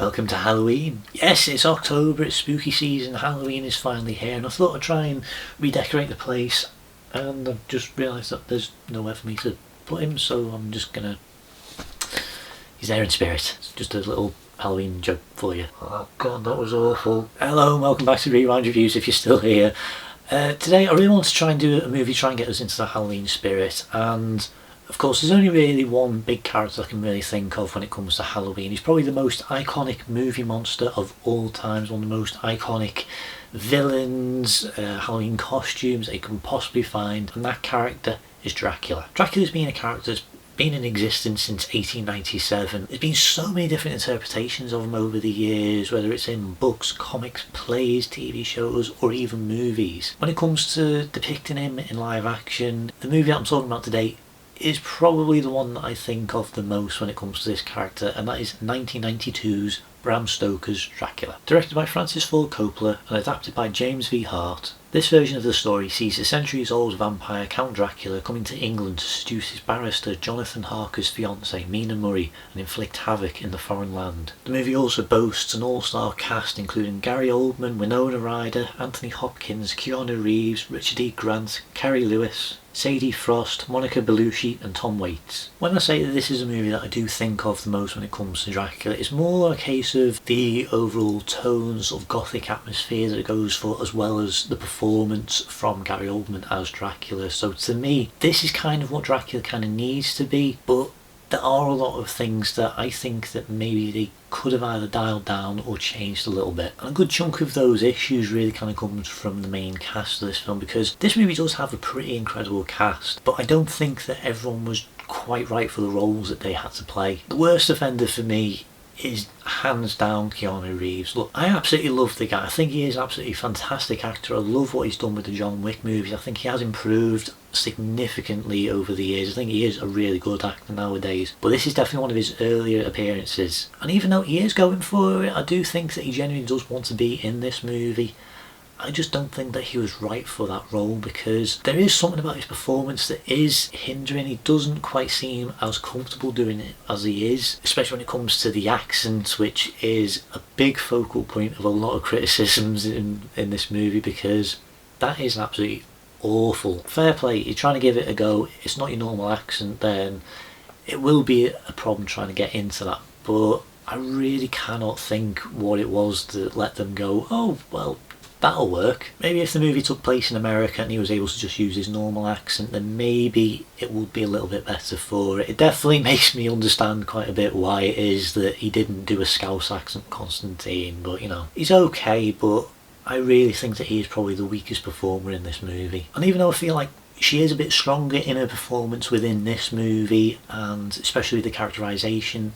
Welcome to Halloween. Yes, it's October, it's spooky season, Halloween is finally here, and I thought I'd try and redecorate the place, and I've just realised that there's nowhere for me to put him, so I'm just gonna... He's there in spirit. It's just a little Halloween joke for you. Oh god, that was awful. Hello and welcome back to Rewind Reviews if you're still here. Today I really want to try and do a movie, try and get us into the Halloween spirit, and of course there's only really one big character I can really think of when it comes to Halloween. He's probably the most iconic movie monster of all times, one of the most iconic villains, Halloween costumes that you can possibly find, and that character is Dracula. Dracula's been a character that's been in existence since 1897. There's been so many different interpretations of him over the years, whether it's in books, comics, plays, TV shows, or even movies. When it comes to depicting him in live action, the movie that I'm talking about today is probably the one that I think of the most when it comes to this character, and that is 1992's Bram Stoker's Dracula. Directed by Francis Ford Coppola and adapted by James V. Hart, this version of the story sees the centuries-old vampire Count Dracula coming to England to seduce his barrister Jonathan Harker's fiancée Mina Murray and inflict havoc in the foreign land. The movie also boasts an all-star cast including Gary Oldman, Winona Ryder, Anthony Hopkins, Keanu Reeves, Richard E. Grant, Carrie Lewis, Sadie Frost, Monica Bellucci and Tom Waits. When I say that this is a movie that I do think of the most when it comes to Dracula, it's more a case of the overall tones of gothic atmosphere that it goes for, as well as the performance from Gary Oldman as Dracula. So to me, this is kind of what Dracula kind of needs to be, but there are a lot of things that I think that maybe they could have either dialed down or changed a little bit. And a good chunk of those issues really kind of comes from the main cast of this film, because this movie does have a pretty incredible cast, but I don't think that everyone was quite right for the roles that they had to play. The worst offender for me is hands down Keanu Reeves. Look, I absolutely love the guy. I think he is an absolutely fantastic actor. I love what he's done with the John Wick movies. I think he has improved significantly over the years. I think he is a really good actor nowadays, but this is definitely one of his earlier appearances, and even though he is going for it, I do think that he genuinely does want to be in this movie. I just don't think that he was right for that role, because there is something about his performance that is hindering. He doesn't quite seem as comfortable doing it as he is, especially when it comes to the accent, which is a big focal point of a lot of criticisms in this movie, because that is absolutely awful. Fair play, you're trying to give it a go, it's not your normal accent, then it will be a problem trying to get into that, but I really cannot think what it was that let them go, oh well, that'll work. Maybe if the movie took place in America and he was able to just use his normal accent, then maybe it would be a little bit better for it. It definitely makes me understand quite a bit why it is that he didn't do a Scouse accent Constantine, but you know, he's okay, but I really think that he is probably the weakest performer in this movie. And even though I feel like she is a bit stronger in her performance within this movie, and especially the characterisation,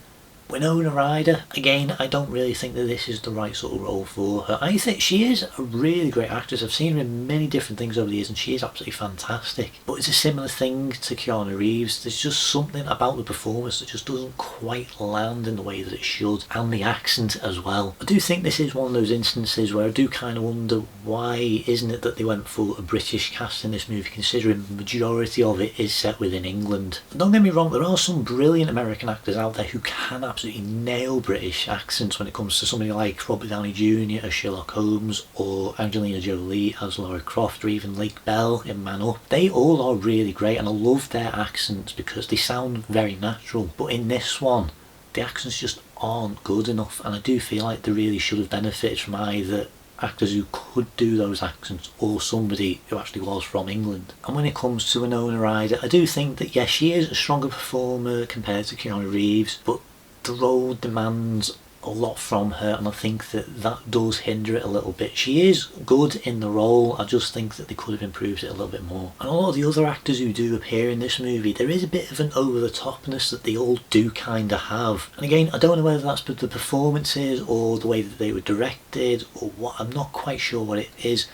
Winona Ryder, again, I don't really think that this is the right sort of role for her. I think she is a really great actress. I've seen her in many different things over the years and she is absolutely fantastic. But it's a similar thing to Keanu Reeves. There's just something about the performance that just doesn't quite land in the way that it should, and the accent as well. I do think this is one of those instances where I do kind of wonder why isn't it that they went for a British cast in this movie, considering the majority of it is set within England. And don't get me wrong, there are some brilliant American actors out there who can absolutely nail British accents when it comes to somebody like Robert Downey Jr. as Sherlock Holmes, or Angelina Jolie as Lara Croft, or even Lake Bell in Man Up. They all are really great and I love their accents because they sound very natural, but in this one the accents just aren't good enough, and I do feel like they really should have benefited from either actors who could do those accents or somebody who actually was from England. And when it comes to Winona Ryder, I do think that yes, she is a stronger performer compared to Keanu Reeves, but the role demands a lot from her, and I think that that does hinder it a little bit. She is good in the role, I just think that they could have improved it a little bit more. And a lot of the other actors who do appear in this movie, there is a bit of an over-the-topness that they all do kind of have. And again, I don't know whether that's the performances or the way that they were directed or what, I'm not quite sure what it is,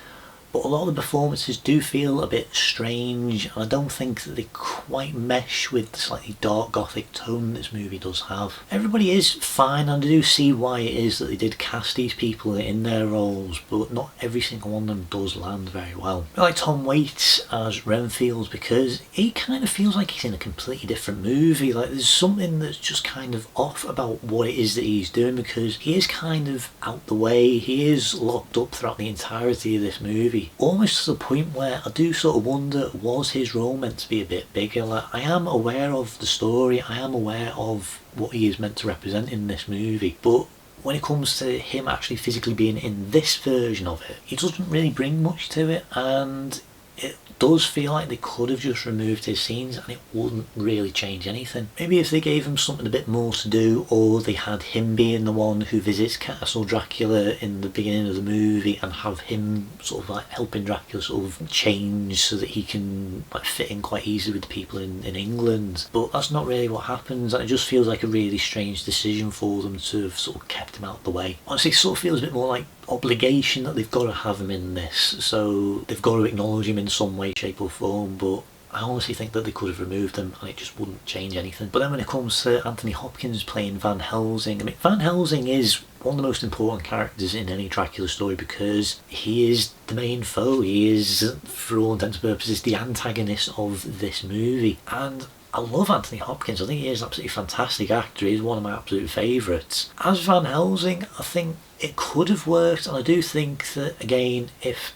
but a lot of the performances do feel a bit strange, and I don't think that they quite mesh with the slightly dark gothic tone this movie does have. Everybody is fine, and I do see why it is that they did cast these people in their roles, but not every single one of them does land very well. I like Tom Waits as Renfield because he kind of feels like he's in a completely different movie. Like there's something that's just kind of off about what it is that he's doing, because he is kind of out the way. He is locked up throughout the entirety of this movie, almost to the point where I do sort of wonder, was his role meant to be a bit bigger? Like, I am aware of the story, I am aware of what he is meant to represent in this movie, but when it comes to him actually physically being in this version of it, he doesn't really bring much to it, and it does feel like they could have just removed his scenes and it wouldn't really change anything. Maybe if they gave him something a bit more to do, or they had him being the one who visits Castle Dracula in the beginning of the movie and have him sort of like helping Dracula sort of change so that he can like fit in quite easily with the people in England. But that's not really what happens, and it just feels like a really strange decision for them to have sort of kept him out of the way. Honestly, it sort of feels a bit more like obligation that they've got to have him in this, so they've got to acknowledge him in some way, shape or form, but I honestly think that they could have removed him and it just wouldn't change anything. But then when it comes to Anthony Hopkins playing Van Helsing, I mean, Van Helsing is one of the most important characters in any Dracula story because he is the main foe. He is, for all intents and purposes, the antagonist of this movie, and I love Anthony Hopkins. I think he is an absolutely fantastic actor. He's one of my absolute favourites. As Van Helsing, I think it could have worked, and I do think that, again, if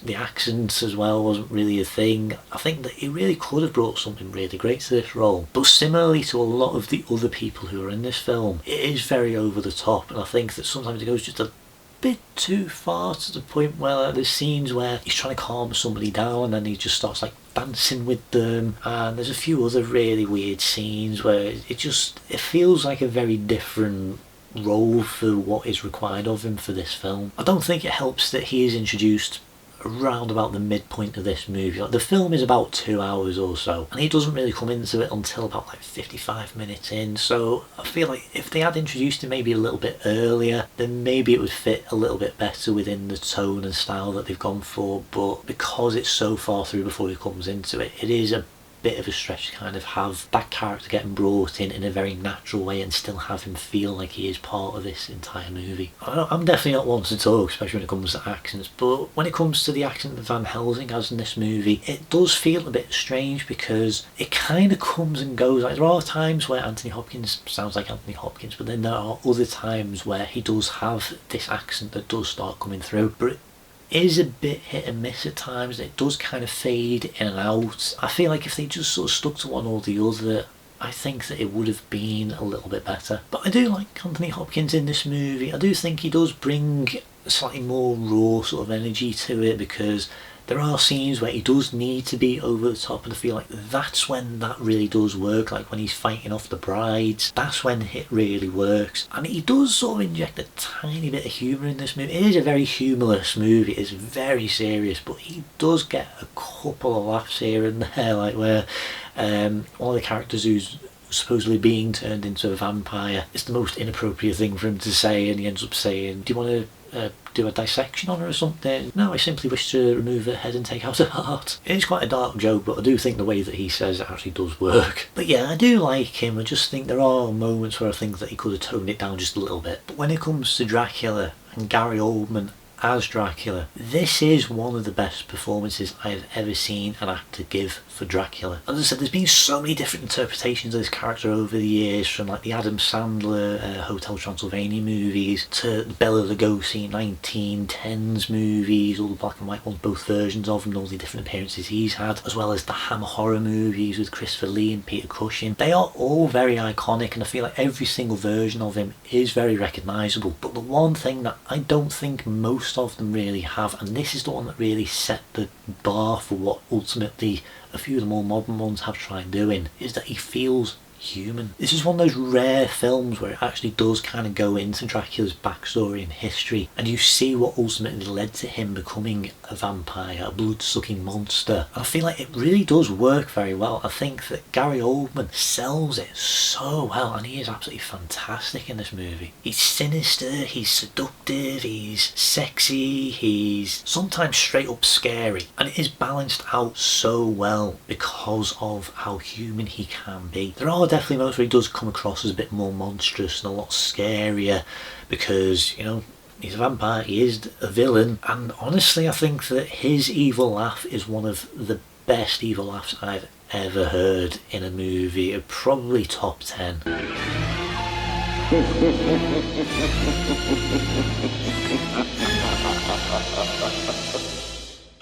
the accent as well wasn't really a thing, I think that he really could have brought something really great to this role. But similarly to a lot of the other people who are in this film, it is very over the top, and I think that sometimes it goes just a bit too far, to the point where like, there's scenes where he's trying to calm somebody down and then he just starts like dancing with them, and there's a few other really weird scenes where it feels like a very different role for what is required of him for this film. I don't think it helps that he is introduced around about the midpoint of this movie. Like, the film is about 2 hours or so, and he doesn't really come into it until about like 55 minutes in, so I feel like if they had introduced him maybe a little bit earlier, then maybe it would fit a little bit better within the tone and style that they've gone for. But because it's so far through before he comes into it, it is a bit of a stretch to kind of have that character getting brought in a very natural way and still have him feel like he is part of this entire movie. I'm definitely not one to talk, especially when it comes to accents, but when it comes to the accent that Van Helsing has in this movie, it does feel a bit strange because it kind of comes and goes. Like, there are times where Anthony Hopkins sounds like Anthony Hopkins, but then there are other times where he does have this accent that does start coming through, but is a bit hit and miss at times. It does kind of fade in and out. I feel like if they just sort of stuck to one or the other, I think that it would have been a little bit better. But I do like Anthony Hopkins in this movie. I do think he does bring slightly more raw sort of energy to it, because there are scenes where he does need to be over the top, and I feel like that's when that really does work. Like when he's fighting off the brides, that's when it really works. And he does sort of inject a tiny bit of humour in this movie. It is a very humorless movie, it's very serious, but he does get a couple of laughs here and there, like where one of the characters who's supposedly being turned into a vampire, it's the most inappropriate thing for him to say, and he ends up saying, do you want to do a dissection on her or something? No, I simply wish to remove her head and take out her heart. It is quite a dark joke, but I do think the way that he says it actually does work. But yeah, I do like him. I just think there are moments where I think that he could have toned it down just a little bit. But when it comes to Dracula and Gary Oldman as Dracula, this is one of the best performances I've ever seen an actor give for Dracula. As I said, there's been so many different interpretations of this character over the years, from like the Adam Sandler Hotel Transylvania movies to the Bela Lugosi 1910s movies, all the black and white ones, both versions of them, all the different appearances he's had, as well as the Hammer horror movies with Christopher Lee and Peter Cushing. They are all very iconic, and I feel like every single version of him is very recognisable. But the one thing that I don't think most of them really have, and this is the one that really set the bar for what ultimately a few of the more modern ones have tried doing, is that he feels human. This is one of those rare films where it actually does kind of go into Dracula's backstory and history, and you see what ultimately led to him becoming a vampire, a blood-sucking monster. And I feel like it really does work very well. I think that Gary Oldman sells it so well, and he is absolutely fantastic in this movie. He's sinister, he's seductive, he's sexy, he's sometimes straight up scary, and it is balanced out so well because of how human he can be. There are definitely moments where he does come across as a bit more monstrous and a lot scarier because, you know, he's a vampire, he is a villain, and honestly I think that his evil laugh is one of the best evil laughs I've ever heard in a movie. Probably top 10.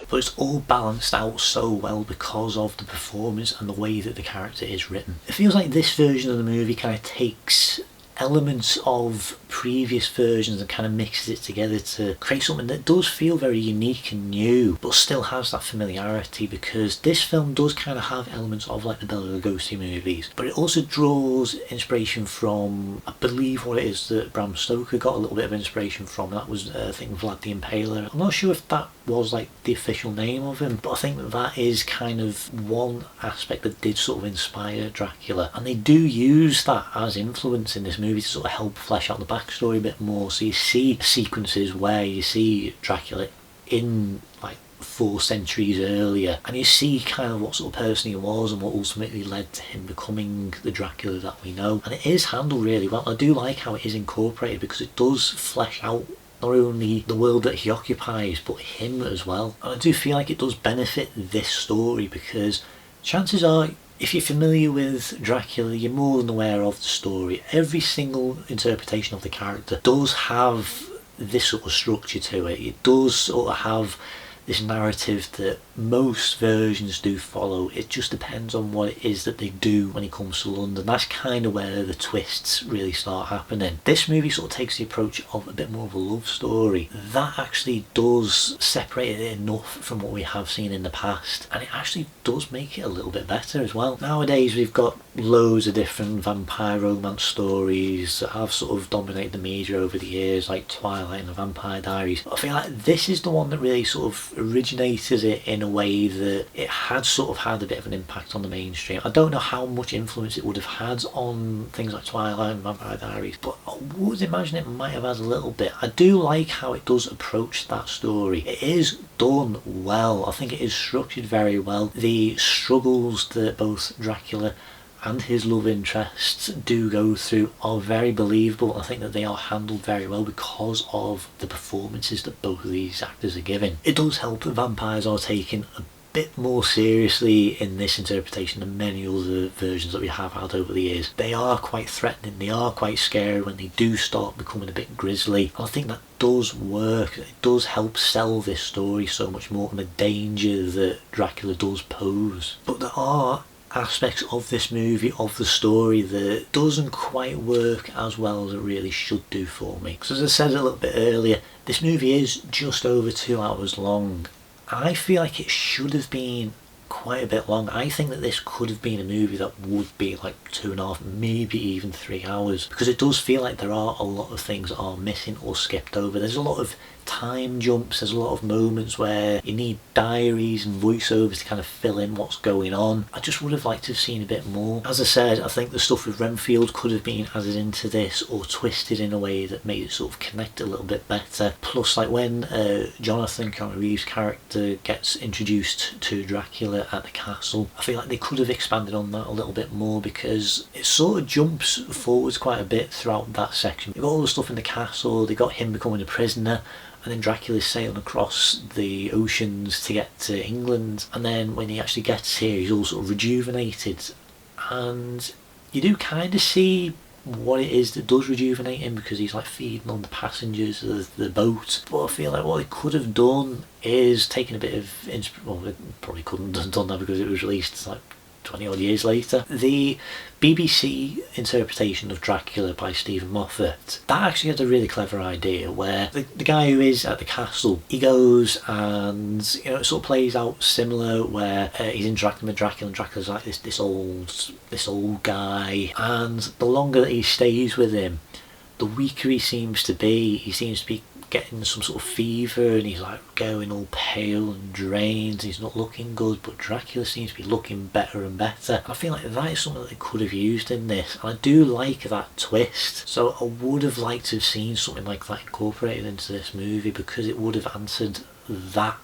But it's all balanced out so well because of the performance and the way that the character is written. It feels like this version of the movie kind of takes elements of previous versions and kind of mixes it together to create something that does feel very unique and new, but still has that familiarity, because this film does kind of have elements of like the Bela Lugosi movies, but it also draws inspiration from, I believe what it is that Bram Stoker got a little bit of inspiration from. That was I think Vlad the Impaler. I'm not sure if that was like the official name of him, but I think that is kind of one aspect that did sort of inspire Dracula, and they do use that as influence in this movie to sort of help flesh out the backstory a bit more. So you see sequences where you see Dracula in like 4 centuries earlier, and you see kind of what sort of person he was and what ultimately led to him becoming the Dracula that we know, and it is handled really well. I do like how it is incorporated because it does flesh out not only the world that he occupies but him as well, and I do feel like it does benefit this story because chances are, if you're familiar with Dracula, you're more than aware of the story. Every single interpretation of the character does have this sort of structure to it. It does sort of have this narrative that most versions do follow. It just depends on what it is that they do when it comes to London. That's kind of where the twists really start happening. This movie sort of takes the approach of a bit more of a love story. That actually does separate it enough from what we have seen in the past, and it actually does make it a little bit better as well. Nowadays we've got loads of different vampire romance stories that have sort of dominated the media over the years, like Twilight and the Vampire Diaries. I feel like this is the one that really sort of originated it in a way that it had sort of had a bit of an impact on the mainstream. I don't know how much influence it would have had on things like Twilight and Vampire Diaries, but I would imagine it might have had a little bit. I do like how it does approach that story. It is done well. I think it is structured very well. The struggles that both Dracula and his love interests do go through are very believable. I think that they are handled very well because of the performances that both of these actors are giving. It does help that vampires are taken a bit more seriously in this interpretation than many other versions that we have had over the years. They are quite threatening, they are quite scary when they do start becoming a bit grisly, and I think that does work. It does help sell this story so much more, and the danger that Dracula does pose. But there are aspects of this movie, of the story, that doesn't quite work as well as it really should do for me. Because as I said a little bit earlier, this movie is just over 2 hours long. I feel like it should have been quite a bit long. I think that this could have been a movie that would be like 2.5, maybe even 3 hours, because it does feel like there are a lot of things that are missing or skipped over. There's a lot of time jumps, there's a lot of moments where you need diaries and voiceovers to kind of fill in what's going on. I just would have liked to have seen a bit more. As I said, I think the stuff with Renfield could have been added into this or twisted in a way that made it sort of connect a little bit better. Plus, like when Jonathan Keanu Reeves' character gets introduced to Dracula at the castle, I feel like they could have expanded on that a little bit more, because it sort of jumps forwards quite a bit throughout that section. You've got all the stuff in the castle, they got him becoming a prisoner, and then Dracula's sailing across the oceans to get to England, and then when he actually gets here he's all sort of rejuvenated, and you do kind of see what it is that does rejuvenate him, because he's like feeding on the passengers of the boat. But I feel like what they could have done is taken a bit of well, they probably couldn't have done that because it was released like 20 odd years later. The BBC interpretation of Dracula by Stephen Moffat, that actually had a really clever idea where the guy who is at the castle, he goes and, you know, it sort of plays out similar where he's interacting with Dracula, and Dracula's like this old guy, and the longer that he stays with him, the weaker he seems to be. He seems to be getting some sort of fever, and he's like going all pale and drained. He's not looking good, but Dracula seems to be looking better and better. I feel like that is something that they could have used in this, and I do like that twist. So I would have liked to have seen something like that incorporated into this movie, because it would have answered that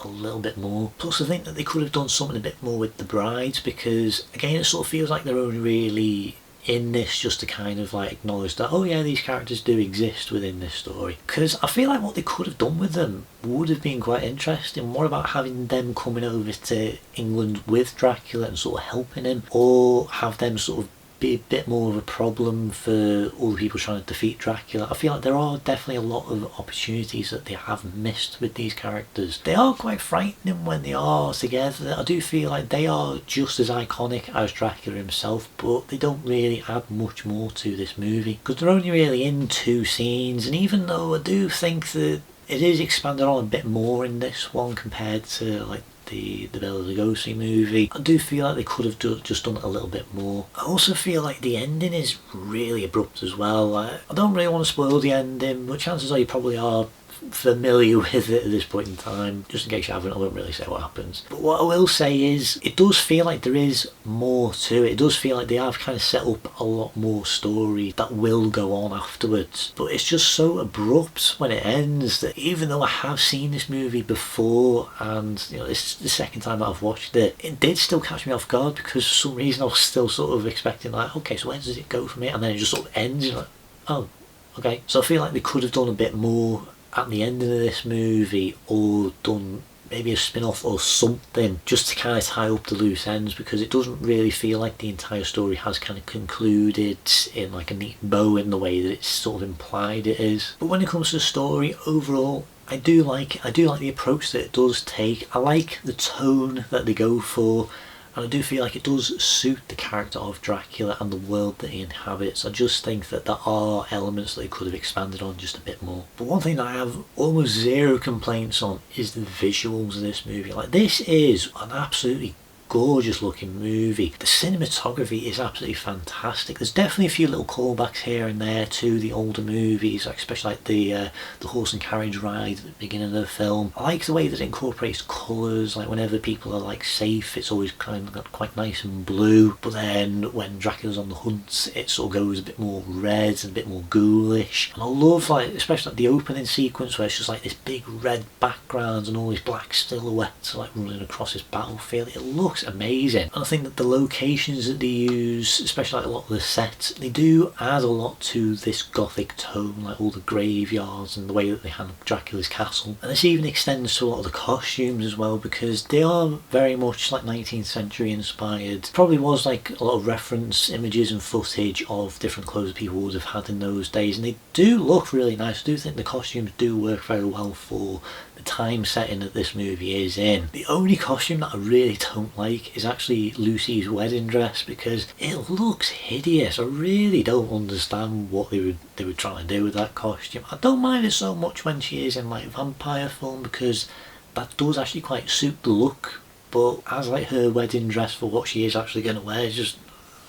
a little bit more. Plus I think that they could have done something a bit more with the brides, because again it sort of feels like they're only really in this just to kind of like acknowledge that, oh yeah, these characters do exist within this story. Because I feel like what they could have done with them would have been quite interesting. More about having them coming over to England with Dracula and sort of helping him, or have them sort of be a bit more of a problem for all the people trying to defeat Dracula. I feel like there are definitely a lot of opportunities that they have missed with these characters. They are quite frightening when they are together. I do feel like they are just as iconic as Dracula himself, but they don't really add much more to this movie, because they're only really in 2 scenes, and even though I do think that it is expanded on a bit more in this one compared to like the Bela Lugosi movie, I do feel like they could have just done it a little bit more. I also feel like the ending is really abrupt as well. I don't really want to spoil the ending, but chances are you probably are familiar with it at this point in time. Just in case you haven't, I won't really say what happens. But what I will say is, it does feel like there is more to it. It does feel like they have kind of set up a lot more story that will go on afterwards. But it's just so abrupt when it ends that even though I have seen this movie before, and you know, this is the second time that I've watched it, it did still catch me off guard, because for some reason I was still sort of expecting like, okay, so where does it go from here? And then it just sort of ends, and you're like, oh, okay. So I feel like they could have done a bit more at the ending of this movie, or done maybe a spin-off or something just to kind of tie up the loose ends, because it doesn't really feel like the entire story has kind of concluded in like a neat bow in the way that it's sort of implied it is. But when it comes to the story overall, I do like the approach that it does take. I like the tone that they go for, and I do feel like it does suit the character of Dracula and the world that he inhabits. I just think that there are elements that they could have expanded on just a bit more. But one thing that I have almost zero complaints on is the visuals of this movie. Like, this is an absolutely gorgeous looking movie. The cinematography is absolutely fantastic. There's definitely a few little callbacks here and there to the older movies, like especially like the horse and carriage ride at the beginning of the film. I like the way that it incorporates colours. Like whenever people are like safe, it's always kind of quite nice and blue, but then when Dracula's on the hunt, it sort of goes a bit more red and a bit more ghoulish. And I love, like, especially like the opening sequence where it's just like this big red background and all these black silhouettes like running across this battlefield. It looks amazing, and I think that the locations that they use, especially like a lot of the sets, they do add a lot to this gothic tone, like all the graveyards and the way that they handle Dracula's castle. And this even extends to a lot of the costumes as well, because they are very much like 19th century inspired. Probably was like a lot of reference images and footage of different clothes that people would have had in those days, and they do look really nice. I do think the costumes do work very well for the time setting that this movie is in. The only costume that I really don't like is actually Lucy's wedding dress, because it looks hideous. I really don't understand what they were trying to do with that costume. I don't mind it so much when she is in like vampire film, because that does actually quite suit the look, but as like her wedding dress for what she is actually going to wear, is just,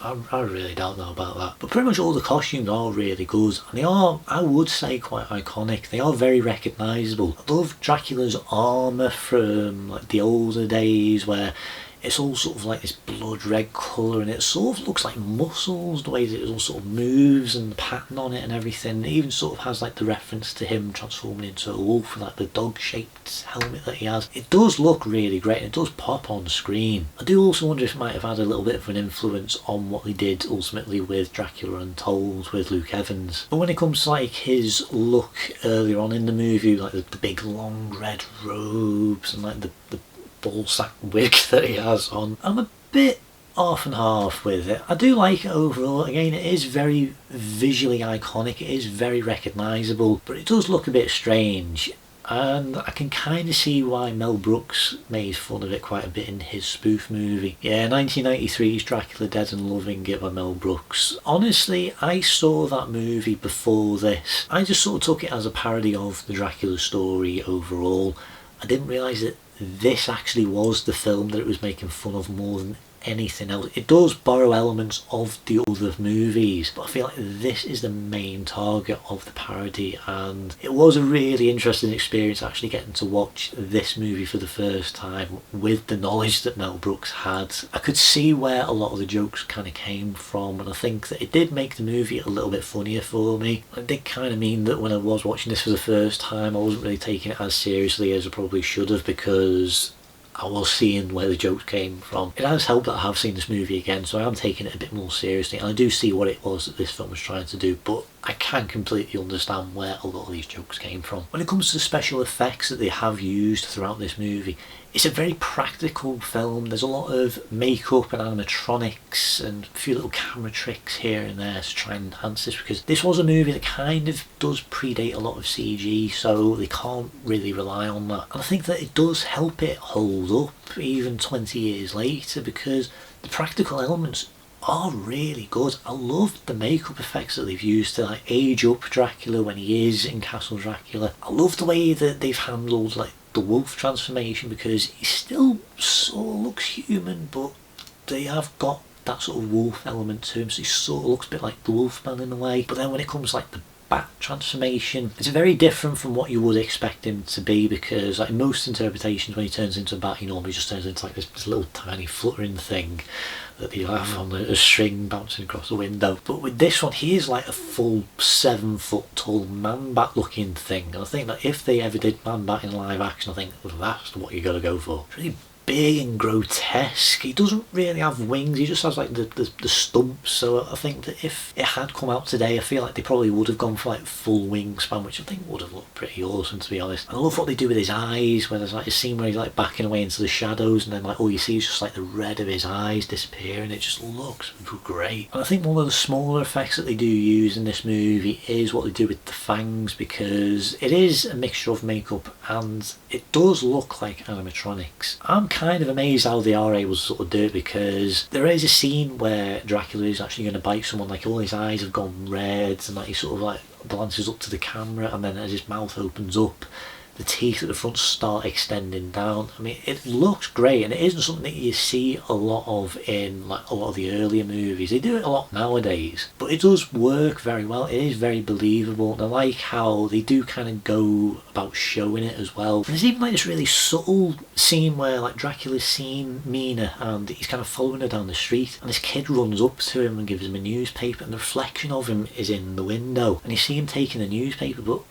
I really don't know about that. But pretty much all the costumes are really good, and they are, I would say, quite iconic. They are very recognisable. I love Dracula's armour from like the older days, where it's all sort of like this blood red colour, and it sort of looks like muscles, the way that it all sort of moves and the pattern on it and everything. It even sort of has like the reference to him transforming into a wolf with like the dog shaped helmet that he has. It does look really great, and it does pop on screen. I do also wonder if it might have had a little bit of an influence on what they did ultimately with Dracula Untold with Luke Evans. But when it comes to like his look earlier on in the movie, like the big long red robes and like the ballsack wig that he has on, I'm a bit half and half with it. I do like it overall. Again, it is very visually iconic, it is very recognisable, but it does look a bit strange. and I can kind of see why Mel Brooks made fun of it quite a bit in his spoof movie. Yeah, 1993's Dracula Dead and Loving It by Mel Brooks. Honestly, I saw that movie before this. I just sort of took it as a parody of the Dracula story overall. I didn't realise that this actually was the film that it was making fun of more than anything else. It does borrow elements of the other movies, but I feel like this is the main target of the parody, and it was a really interesting experience actually getting to watch this movie for the first time with the knowledge that Mel Brooks had. I could see where a lot of the jokes kind of came from, and I think that it did make the movie a little bit funnier for me. It did kind of mean that when I was watching this for the first time, I wasn't really taking it as seriously as I probably should have, because I was seeing where the jokes came from. It has helped that I have seen this movie again, so I am taking it a bit more seriously, and I do see what it was that this film was trying to do, but I can completely understand where a lot of these jokes came from. When it comes to the special effects that they have used throughout this movie, it's a very practical film. There's a lot of makeup and animatronics and a few little camera tricks here and there to try and enhance this, because this was a movie that kind of does predate a lot of CG, so they can't really rely on that. And I think that it does help it hold up even 20 years later, because the practical elements are really good. I love the makeup effects that they've used to like age up Dracula when he is in Castle Dracula. I love the way that they've handled like the wolf transformation, because he still sort of looks human, but they have got that sort of wolf element to him, so he sort of looks a bit like the Wolfman in a way. But then when it comes like the bat transformation, it's very different from what you would expect him to be, because like in most interpretations when he turns into a bat, he normally just turns into like this little tiny fluttering thing that you have on a string bouncing across the window. But with this one, he is like a full 7 foot tall man bat looking thing, and I think that if they ever did man bat in live action, I think that's what you gotta go for. It's really big and grotesque. He doesn't really have wings, he just has like the stumps, so I think that if it had come out today, I feel like they probably would have gone for like full wingspan, which I think would have looked pretty awesome, to be honest. And I love what they do with his eyes, where there's like a scene where he's like backing away into the shadows, and then like all you see is just like the red of his eyes disappearing. It just looks great. And I think one of the smaller effects that they do use in this movie is what they do with the fangs, because it is a mixture of makeup and it does look like animatronics. I'm kind of amazed how they are able to sort of do it, because there is a scene where Dracula is actually going to bite someone, like all his eyes have gone red, and like he sort of like glances up to the camera, and then as his mouth opens up, the teeth at the front start extending down. I mean, it looks great, and it isn't something that you see a lot of in like a lot of the earlier movies. They do it a lot nowadays, but it does work very well. It is very believable, and I like how they do kind of go about showing it as well. And there's even like this really subtle scene where like Dracula's seen Mina and he's kind of following her down the street, and this kid runs up to him and gives him a newspaper, and the reflection of him is in the window, and you see him taking the newspaper, but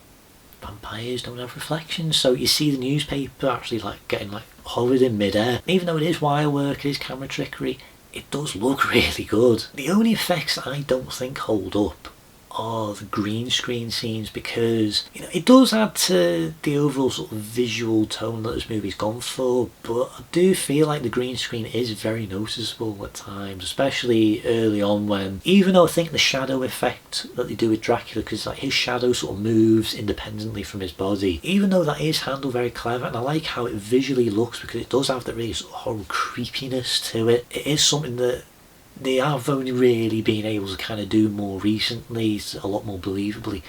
vampires don't have reflections, so you see the newspaper actually like getting like hovered in midair. Even though it is wire work, it is camera trickery, it does look really good. The only effects that I don't think hold up are the green screen scenes, because you know it does add to the overall sort of visual tone that this movie's gone for, but I do feel like the green screen is very noticeable at times, especially early on, when even though I think the shadow effect that they do with Dracula, because like his shadow sort of moves independently from his body, even though that is handled very clever, and I like how it visually looks, because it does have that really sort of horror creepiness to it. It is something that they have only really been able to kind of do more recently, a lot more believably.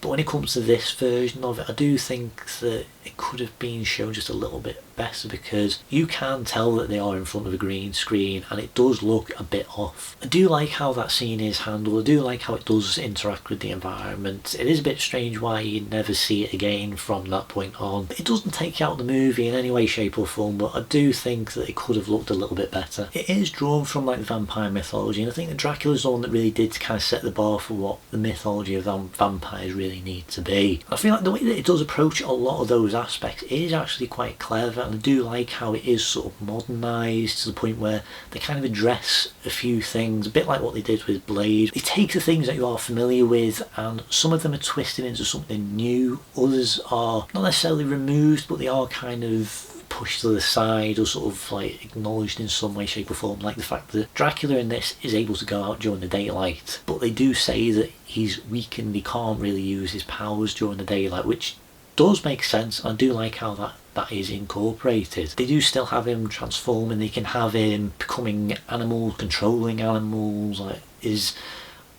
But when it comes to this version of it, I do think that it could have been shown just a little bit better, because you can tell that they are in front of a green screen and it does look a bit off. I do like how that scene is handled. I do like how it does interact with the environment. It is a bit strange why you never see it again from that point on. It doesn't take out the movie in any way, shape or form, but I do think that it could have looked a little bit better. It is drawn from like the vampire mythology, and I think that Dracula's the one that really did kind of set the bar for what the mythology of vampires really need to be. I feel like the way that it does approach a lot of those aspects is actually quite clever, and I do like how it is sort of modernised to the point where they kind of address a few things, a bit like what they did with Blade. They take the things that you are familiar with, and some of them are twisted into something new, others are not necessarily removed, but they are kind of pushed to the side or sort of like acknowledged in some way, shape or form, like the fact that Dracula in this is able to go out during the daylight, but they do say that he's weakened, he can't really use his powers during the daylight, which does make sense. I do like how that is incorporated. They do still have him transforming, they can have him becoming animals, controlling animals, like is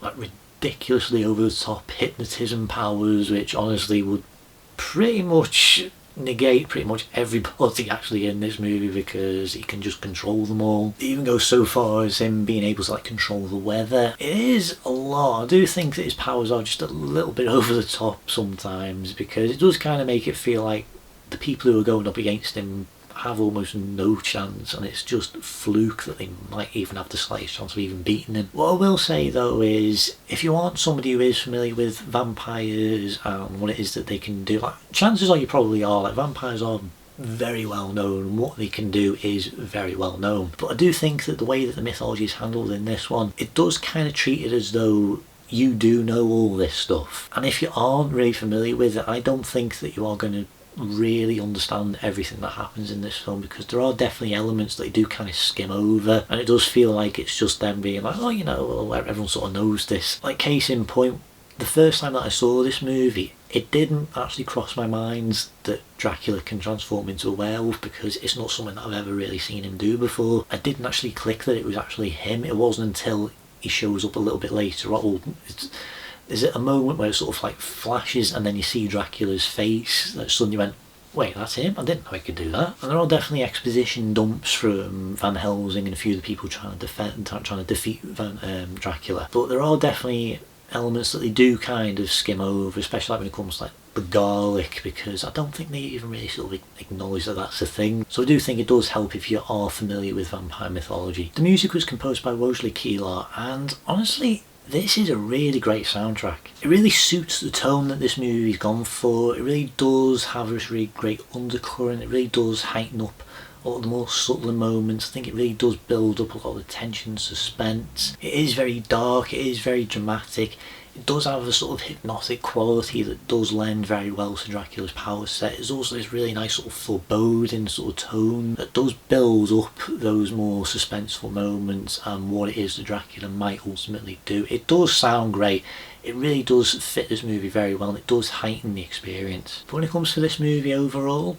like ridiculously over the top hypnotism powers, which honestly would pretty much negate pretty much everybody actually in this movie, because he can just control them all. It even goes so far as him being able to like control the weather. It is a lot. I do think that his powers are just a little bit over the top sometimes, because it does kind of make it feel like the people who are going up against him have almost no chance, and it's just fluke that they might even have the slightest chance of even beating him. What I will say though is, if you aren't somebody who is familiar with vampires and what it is that they can do, like, chances are you probably are. Like, vampires are very well known, what they can do is very well known, but I do think that the way that the mythology is handled in this one, it does kind of treat it as though you do know all this stuff, and if you aren't really familiar with it, I don't think that you are going to really understand everything that happens in this film, because there are definitely elements that they do kind of skim over, and it does feel like it's just them being like, oh, you know, well, everyone sort of knows this. Like, case in point, the first time that I saw this movie, it didn't actually cross my mind that Dracula can transform into a werewolf, because it's not something that I've ever really seen him do before. I didn't actually click that it was actually him. It wasn't until he shows up a little bit later on. Is it a moment where it sort of like flashes and then you see Dracula's face that suddenly went, wait, that's him? I didn't know he could do that. And there are definitely exposition dumps from Van Helsing and a few of the people trying to defeat Dracula, but there are definitely elements that they do kind of skim over, especially like when it comes to like the garlic, because I don't think they even really sort of acknowledge that that's a thing. So I do think it does help if you are familiar with vampire mythology. The music was composed by Wojciech Kilar, and honestly, this is a really great soundtrack. It really suits the tone that this movie's gone for. It really does have this really great undercurrent. It really does heighten up all of the more subtler moments. I think it really does build up a lot of the tension, suspense. It is very dark, it is very dramatic. It does have a sort of hypnotic quality that does lend very well to Dracula's power set. There's also this really nice sort of foreboding sort of tone that does build up those more suspenseful moments and what it is that Dracula might ultimately do. It does sound great. It really does fit this movie very well, and it does heighten the experience. But when it comes to this movie overall,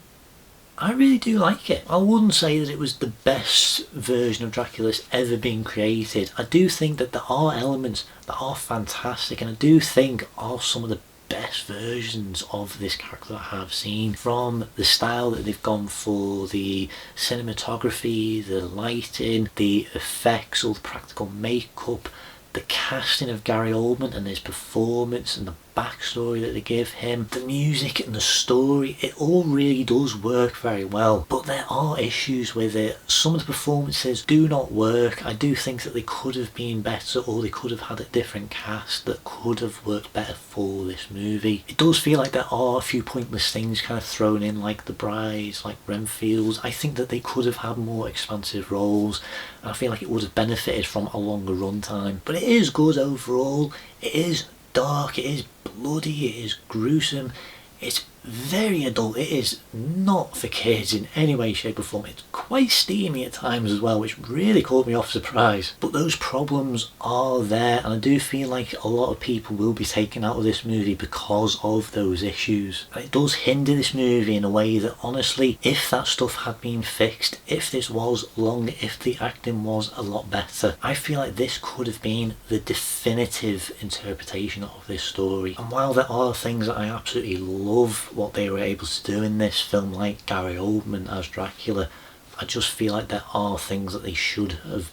I really do like it. I wouldn't say that it was the best version of Dracula that's ever been created. I do think that there are elements that are fantastic, and I do think are some of the best versions of this character I have seen. From the style that they've gone for, the cinematography, the lighting, the effects, all the practical makeup, the casting of Gary Oldman and his performance and the backstory that they give him, the music and the story, it all really does work very well. But there are issues with it. Some of the performances do not work. I do think that they could have been better, or they could have had a different cast that could have worked better for this movie. It does feel like there are a few pointless things kind of thrown in, like the brides, like Renfields. I think that they could have had more expansive roles, and I feel like it would have benefited from a longer runtime. But it is good overall. It is dark, it is bloody, it is gruesome, it's very adult. It is not for kids in any way, shape or form. It's quite steamy at times as well, which really caught me off surprise. But those problems are there, and I do feel like a lot of people will be taken out of this movie because of those issues. And it does hinder this movie in a way that, honestly, if that stuff had been fixed, if this was longer, if the acting was a lot better, I feel like this could have been the definitive interpretation of this story. And while there are things that I absolutely love what they were able to do in this film, like Gary Oldman as Dracula, I just feel like there are things that they should have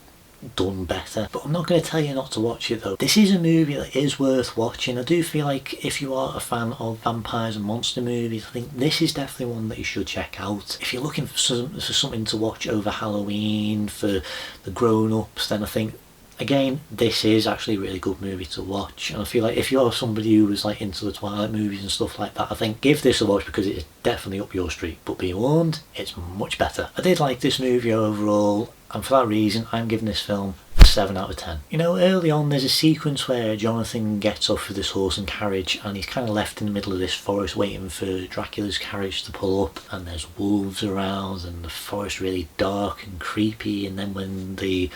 done better. But I'm not going to tell you not to watch it though. This is a movie that is worth watching. I do feel like if you are a fan of vampires and monster movies, I think this is definitely one that you should check out. If you're looking for something to watch over Halloween for the grown-ups, then I think, again, this is actually a really good movie to watch. And I feel like if you're somebody who was like into the Twilight movies and stuff like that, I think give this a watch, because it's definitely up your street. But be warned, it's much better. I did like this movie overall, and for that reason I'm giving this film a 7 out of 10. You know, early on there's a sequence where Jonathan gets off with this horse and carriage, and he's kind of left in the middle of this forest waiting for Dracula's carriage to pull up, and there's wolves around and the forest really dark and creepy. And then when the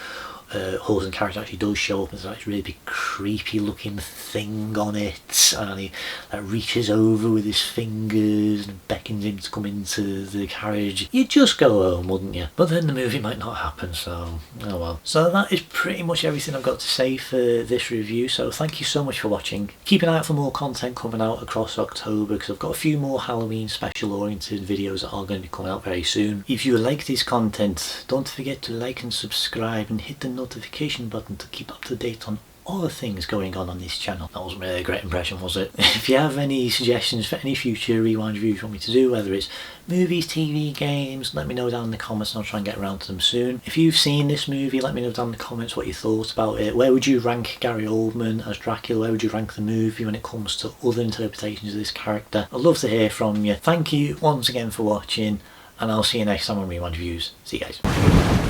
Halsey's character actually does show up, and there's like this really big creepy looking thing on it, and he reaches over with his fingers and beckons him to come into the carriage. You'd just go home, wouldn't you? But then the movie might not happen, so oh well. So that is pretty much everything I've got to say for this review, so thank you so much for watching. Keep an eye out for more content coming out across October, because I've got a few more Halloween special oriented videos that are going to be coming out very soon. If you like this content, don't forget to like and subscribe and hit the notification button to keep up to date on all the things going on this channel. That wasn't really a great impression, was it? If you have any suggestions for any future Rewind reviews you want me to do, whether it's movies, TV, games, let me know down in the comments and I'll try and get around to them soon. If you've seen this movie, let me know down in the comments what you thought about it. Where would you rank Gary Oldman as Dracula? Where would you rank the movie when it comes to other interpretations of this character? I'd love to hear from you. Thank you once again for watching, and I'll see you next time on Rewind Reviews. See you guys.